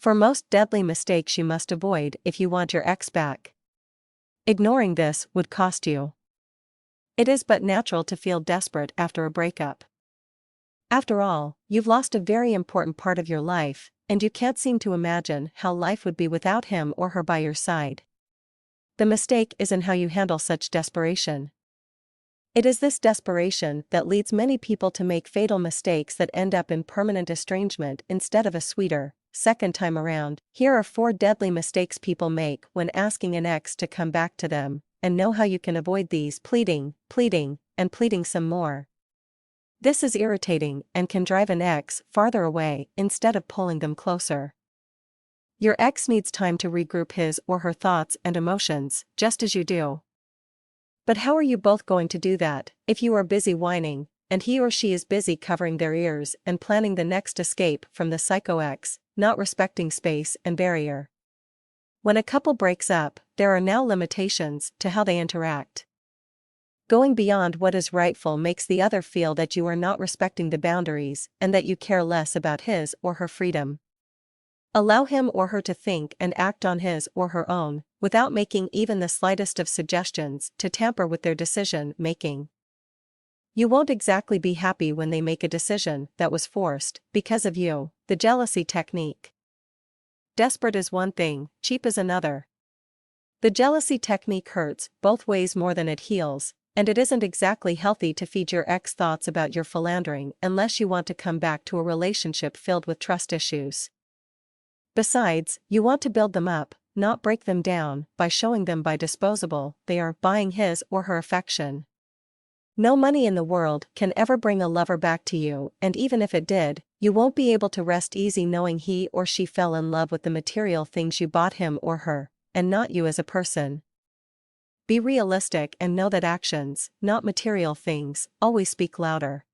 4 Most deadly mistakes you must avoid if you want your ex back. Ignoring this would cost you. It is but natural to feel desperate after a breakup. After all, you've lost a very important part of your life, and you can't seem to imagine how life would be without him or her by your side. The mistake is in how you handle such desperation. It is this desperation that leads many people to make fatal mistakes that end up in permanent estrangement instead of a sweeter, second time around. Here are 4 deadly mistakes people make when asking an ex to come back to them, and know how you can avoid these: pleading, and pleading some more. This is irritating and can drive an ex farther away instead of pulling them closer. Your ex needs time to regroup his or her thoughts and emotions, just as you do. But how are you both going to do that if you are busy whining, and he or she is busy covering their ears and planning the next escape from the psycho ex, not respecting space and barrier? When a couple breaks up, there are now limitations to how they interact. Going beyond what is rightful makes the other feel that you are not respecting the boundaries and that you care less about his or her freedom. Allow him or her to think and act on his or her own, without making even the slightest of suggestions to tamper with their decision-making. You won't exactly be happy when they make a decision that was forced because of you. The jealousy technique. Desperate is one thing, cheap is another. The jealousy technique hurts both ways more than it heals, and it isn't exactly healthy to feed your ex thoughts about your philandering unless you want to come back to a relationship filled with trust issues. Besides, you want to build them up, not break them down, by showing them how disposable they are, buying his or her affection. No money in the world can ever bring a lover back to you, and even if it did, you won't be able to rest easy knowing he or she fell in love with the material things you bought him or her, and not you as a person. Be realistic and know that actions, not material things, always speak louder.